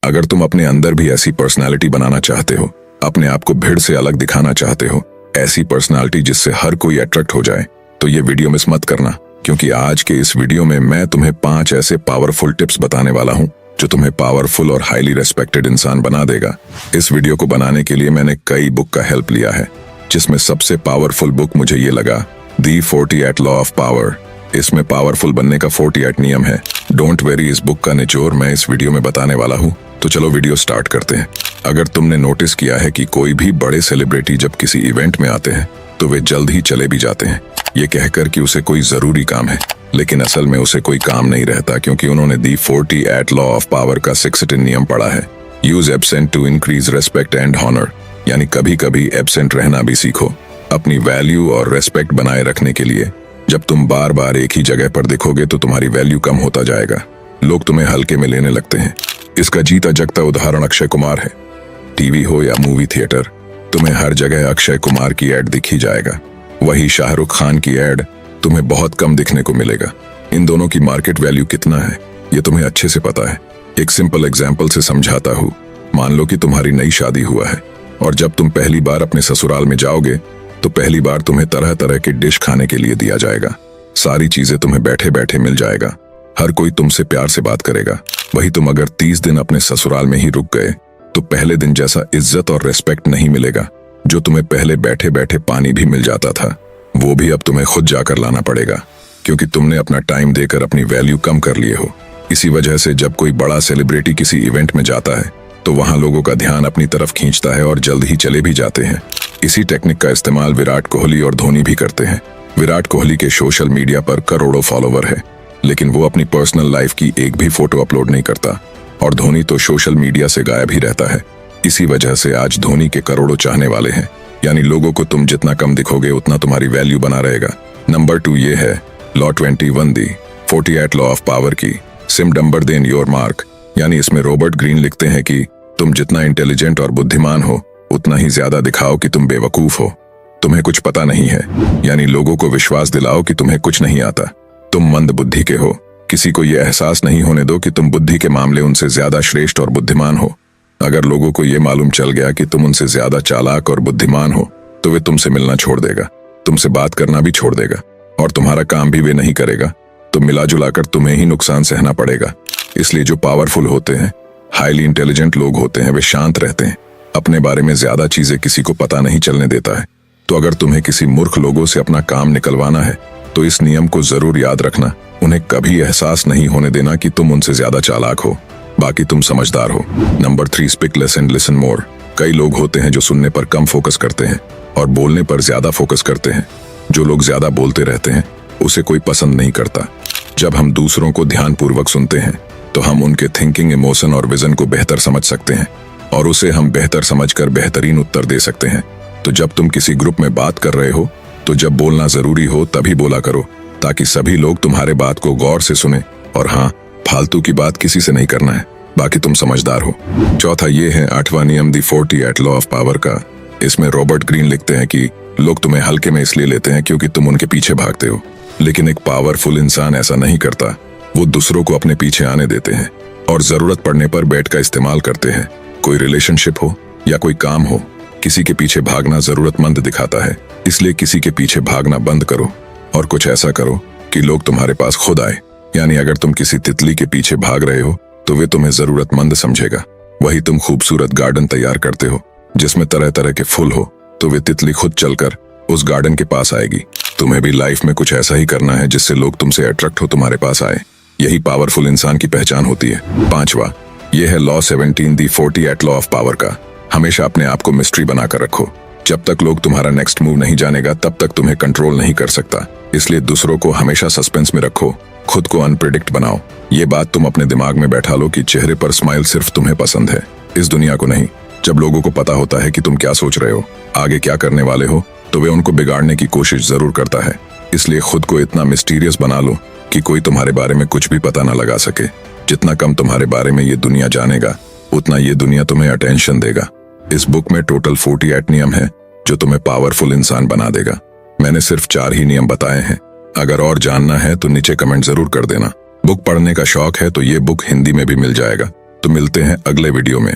अगर तुम अपने अंदर भी ऐसी पर्सनालिटी बनाना चाहते हो, अपने आप को भीड़ से अलग दिखाना चाहते हो, ऐसी पर्सनालिटी जिससे हर कोई अट्रैक्ट हो जाए, तो ये वीडियो मिस मत करना, क्योंकि आज के इस वीडियो में मैं तुम्हें 5 ऐसे पावरफुल टिप्स बताने वाला हूं जो तुम्हें पावरफुल और हाईली रेस्पेक्टेड इंसान बना देगा। इस वीडियो को बनाने के लिए मैंने कई बुक का हेल्प लिया है, जिसमें सबसे पावरफुल बुक मुझे ये लगा, दी 48 लॉ ऑफ पावर। इसमें पावरफुल बनने का 48 नियम है। डोंट वेरी इस बुक का निचोड़ मैं इस वीडियो में बताने वाला हूँ। तो चलो वीडियो स्टार्ट करते हैं। अगर तुमने नोटिस किया है कि कोई भी बड़े सेलिब्रिटी जब किसी इवेंट में आते हैं तो वे जल्द ही चले भी जाते हैं, ये कहकर कि उसे कोई जरूरी काम है, लेकिन असल में उसे कोई काम नहीं रहता, क्योंकि उन्होंने दी 48 लॉ ऑफ पावर का 16 नियम पढ़ा है। Use absent to increase respect and honour, यानी कभी कभी एब्सेंट रहना भी सीखो, अपनी वैल्यू और रेस्पेक्ट बनाए रखने के लिए। जब तुम बार बार एक ही जगह पर दिखोगे तो तुम्हारी वैल्यू कम होता जाएगा, लोग तुम्हें हल्के में लेने लगते हैं। इसका जीता जगता उदाहरण अक्षय कुमार है। टीवी हो या मूवी थिएटर, तुम्हें हर जगह अक्षय कुमार की एड दिख ही जाएगा। वही शाहरुख खान की एड तुम्हें बहुत कम दिखने को मिलेगा। इन दोनों की मार्केट वैल्यू कितना है ये तुम्हें अच्छे से पता है। एक सिंपल एग्जाम्पल से समझाता हूँ। मान लो कि तुम्हारी नई शादी हुआ है और जब तुम पहली बार अपने ससुराल में जाओगे तो पहली बार तुम्हें तरह तरह के डिश खाने के लिए दिया जाएगा। सारी चीजें तुम्हें बैठे बैठे मिल जाएगा, हर कोई तुमसे प्यार से बात करेगा। वही तुम अगर 30 दिन अपने ससुराल में ही रुक गए तो पहले दिन जैसा इज्जत और रेस्पेक्ट नहीं मिलेगा। जो तुम्हें पहले बैठे बैठे पानी भी मिल जाता था, वो भी अब तुम्हें खुद जाकर लाना पड़ेगा, क्योंकि तुमने अपना टाइम देकर अपनी वैल्यू कम कर लिए हो। इसी वजह से जब कोई बड़ा सेलिब्रिटी किसी इवेंट में जाता है तो वहां लोगों का ध्यान अपनी तरफ खींचता है और जल्द ही चले भी जाते हैं। इसी टेक्निक का इस्तेमाल विराट कोहली और धोनी भी करते हैं। विराट कोहली के सोशल मीडिया पर करोड़ों फॉलोवर है, लेकिन वो अपनी पर्सनल लाइफ की एक भी फोटो अपलोड नहीं करता, और धोनी तो सोशल मीडिया से गायब ही रहता है। इसी वजह से आज धोनी के करोड़ों चाहने वाले हैं। यानी लोगों को तुम जितना कम दिखोगे उतना तुम्हारी वैल्यू बना रहेगा। नंबर 2 ये है law 21 the 48 law of power की, seem dumber than your mark. यानी इसमें रॉबर्ट ग्रीन लिखते हैं कि तुम जितना इंटेलिजेंट और बुद्धिमान हो उतना ही ज्यादा दिखाओ कि तुम बेवकूफ हो, तुम्हें कुछ पता नहीं है। यानी लोगों को विश्वास दिलाओ कि तुम्हें कुछ नहीं आता, तुम मंद बुद्धि के हो। किसी को यह एहसास नहीं होने दो कि तुम बुद्धि के मामले उनसे ज्यादा श्रेष्ठ और बुद्धिमान हो। अगर लोगों को यह मालूम चल गया कि तुम उनसे ज्यादा चालाक और बुद्धिमान हो तो वे तुमसे मिलना छोड़ देगा, तुमसे बात करना भी छोड़ देगा, और तुम्हारा काम भी वे नहीं करेगा। तो मिला जुलाकर तुम्हें ही नुकसान सहना पड़ेगा। इसलिए जो पावरफुल होते हैं, हाईली इंटेलिजेंट लोग होते हैं, वे शांत रहते हैं, अपने बारे में ज्यादा चीजें किसी को पता नहीं चलने देता है। तो अगर तुम्हें किसी मूर्ख लोगों से अपना काम निकलवाना है तो इस नियम को जरूर याद रखना। उन्हें कभी एहसास नहीं होने देना कि तुम उनसे ज्यादा चालाक हो, बाकी तुम समझदार हो। Number 3 speak less and listen more. कई लोग होते हैं जो सुनने पर कम फोकस करते हैं और बोलने पर ज्यादा फोकस करते हैं। जो लोग ज्यादा बोलते रहते हैं उसे कोई पसंद नहीं करता। जब हम दूसरों को ध्यानपूर्वक सुनते हैं तो हम उनके थिंकिंग, इमोशन और विजन को बेहतर समझ सकते हैं, और उसे हम बेहतर समझकर बेहतरीन उत्तर दे सकते हैं। तो जब तुम किसी ग्रुप में बात कर रहे हो तो जब बोलना जरूरी हो तभी बोला करो, ताकि सभी लोग तुम्हारे बात को गौर से सुने। और हाँ, फालतू की बात किसी से नहीं करना है, बाकी तुम समझदार हो। चौथा ये है 8वां नियम दी 48 लॉ ऑफ पावर का। इसमें रॉबर्ट ग्रीन लिखते हैं कि लोग तुम्हें हल्के में इसलिए लेते हैं क्योंकि तुम उनके पीछे भागते हो, लेकिन एक पावरफुल इंसान ऐसा नहीं करता। वो दूसरों को अपने पीछे आने देते हैं और जरूरत पड़ने पर बैट का इस्तेमाल करते हैं। कोई रिलेशनशिप हो या कोई काम हो, किसी के पीछे भागना जरूरतमंद दिखाता है। इसलिए किसी के पीछे भागना बंद करो और कुछ ऐसा करो कि लोग तुम्हारे पास खुद आए। यानी अगर तुम किसी तितली के पीछे भाग रहे हो तो वे तुम्हें जरूरतमंद समझेगा। वही तुम खूबसूरत गार्डन तैयार करते हो जिसमें तरह तरह के फूल हो, तो वे तितली खुद चलकर उस गार्डन के पास आएगी। तुम्हें भी लाइफ में कुछ ऐसा ही करना है जिससे लोग तुमसे अट्रैक्ट हो, तुम्हारे पास आए। यही पावरफुल इंसान की पहचान होती है। 5वां यह है law 17 the 48 law of power का। हमेशा अपने आप को मिस्ट्री बनाकर रखो। जब तक लोग तुम्हारा नेक्स्ट मूव नहीं जानेगा तब तक तुम्हें कंट्रोल नहीं कर सकता। इसलिए दूसरों को हमेशा सस्पेंस में रखो, खुद को अनप्रेडिक्ट बनाओ। ये बात तुम अपने दिमाग में बैठा लो कि चेहरे पर स्माइल सिर्फ तुम्हें पसंद है, इस दुनिया को नहीं। जब लोगों को पता होता है कि तुम क्या सोच रहे हो, आगे क्या करने वाले हो, तो वे उनको बिगाड़ने की कोशिश जरूर करता है। इसलिए खुद को इतना मिस्टीरियस बना लो कि कोई तुम्हारे बारे में कुछ भी पता न लगा सके। जितना कम तुम्हारे बारे में ये दुनिया जानेगा उतना ये दुनिया तुम्हें अटेंशन देगा। इस बुक में टोटल 48 नियम है जो तुम्हें पावरफुल इंसान बना देगा। मैंने सिर्फ 4 ही नियम बताए हैं। अगर और जानना है तो नीचे कमेंट जरूर कर देना। बुक पढ़ने का शौक है तो ये बुक हिंदी में भी मिल जाएगा, तो मिलते हैं अगले वीडियो में।